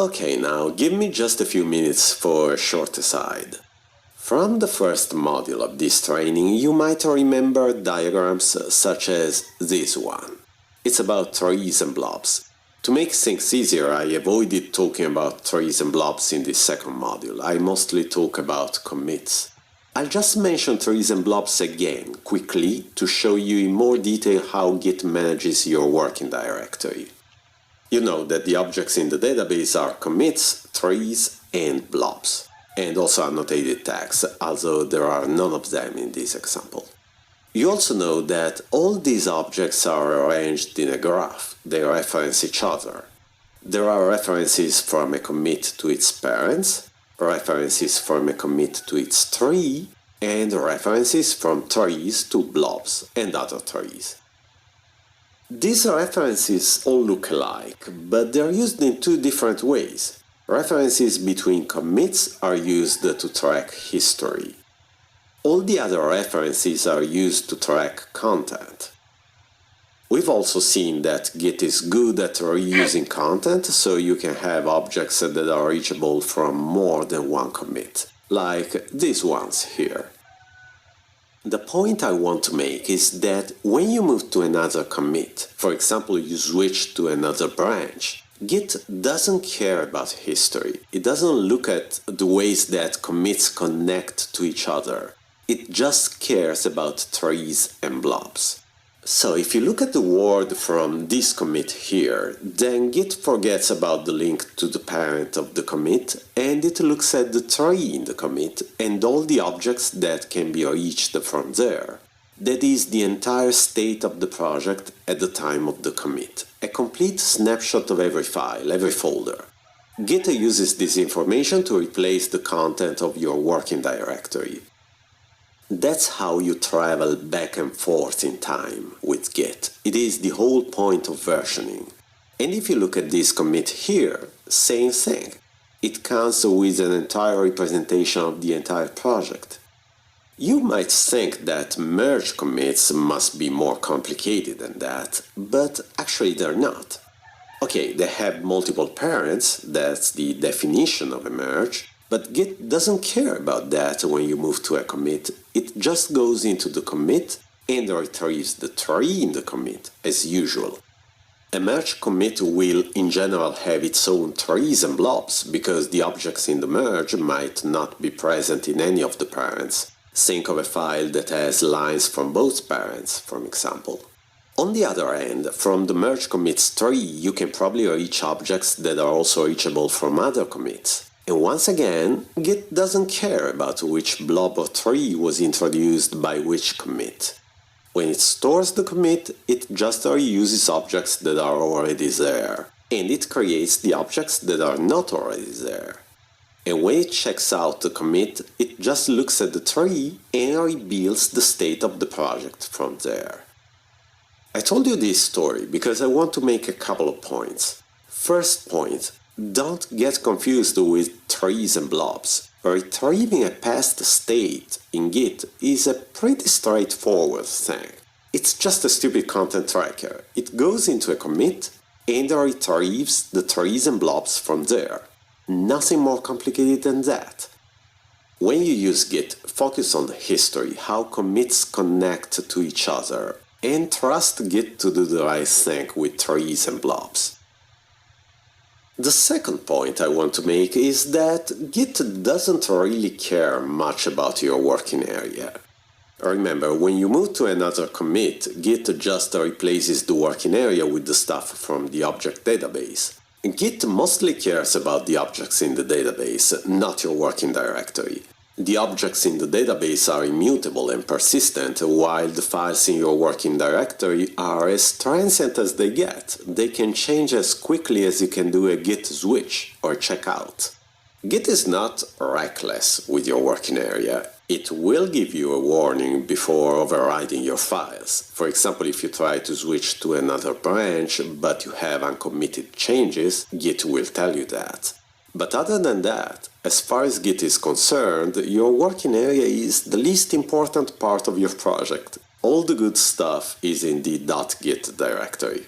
Okay, now give me just a few minutes for a short aside. From the first module of this training, you might remember diagrams such as this one. It's about trees and blobs. To make things easier, I avoided talking about trees and blobs in this second module. I mostly talk about commits. I'll just mention trees and blobs again, quickly, to show you in more detail how Git manages your working directory. You know that the objects in the database are commits, trees, and blobs, and also annotated tags, although there are none of them in this example. You also know that all these objects are arranged in a graph. They reference each other. There are references from a commit to its parents, references from a commit to its tree, and references from trees to blobs and other trees. These references all look alike, but they're used in two different ways. References between commits are used to track history. All the other references are used to track content. We've also seen that Git is good at reusing content, so you can have objects that are reachable from more than one commit, like these ones here. The point I want to make is that when you move to another commit, for example you switch to another branch, Git doesn't care about history. It doesn't look at the ways that commits connect to each other. It just cares about trees and blobs. So if you look at the word from this commit here, then Git forgets about the link to the parent of the commit, and it looks at the tree in the commit and all the objects that can be reached from there. That is the entire state of the project at the time of the commit, a complete snapshot of every file, every folder. Git uses this information to replace the content of your working directory. That's how you travel back and forth in time with Git. It is the whole point of versioning. And if you look at this commit here, same thing. It comes with an entire representation of the entire project. You might think that merge commits must be more complicated than that, but actually they're not. Okay, they have multiple parents, that's the definition of a merge, but Git doesn't care about that when you move to a commit. It just goes into the commit and retrieves the tree in the commit, as usual. A merge commit will in general have its own trees and blobs, because the objects in the merge might not be present in any of the parents. Think of a file that has lines from both parents, for example. On the other hand, from the merge commits tree, you can probably reach objects that are also reachable from other commits. And once again, Git doesn't care about which blob or tree was introduced by which commit. When it stores the commit, it just reuses objects that are already there, and it creates the objects that are not already there. And when it checks out the commit, it just looks at the tree and rebuilds the state of the project from there. I told you this story because I want to make a couple of points. First point, don't get confused with trees and blobs. Retrieving a past state in Git is a pretty straightforward thing. It's just a stupid content tracker. It goes into a commit and retrieves the trees and blobs from there. Nothing more complicated than that. When you use Git, focus on the history, how commits connect to each other, and trust Git to do the right thing with trees and blobs. The second point I want to make is that Git doesn't really care much about your working area. Remember, when you move to another commit, Git just replaces the working area with the stuff from the object database. Git mostly cares about the objects in the database, not your working directory. The objects in the database are immutable and persistent, while the files in your working directory are as transient as they get. They can change as quickly as you can do a git switch or checkout. Git is not reckless with your working area. It will give you a warning before overriding your files. For example, if you try to switch to another branch but you have uncommitted changes, Git will tell you that. But other than that, as far as Git is concerned, your working area is the least important part of your project. All the good stuff is in the .git directory.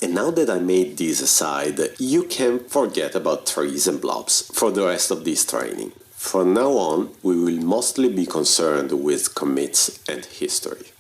And now that I made this aside, you can forget about trees and blobs for the rest of this training. From now on, we will mostly be concerned with commits and history.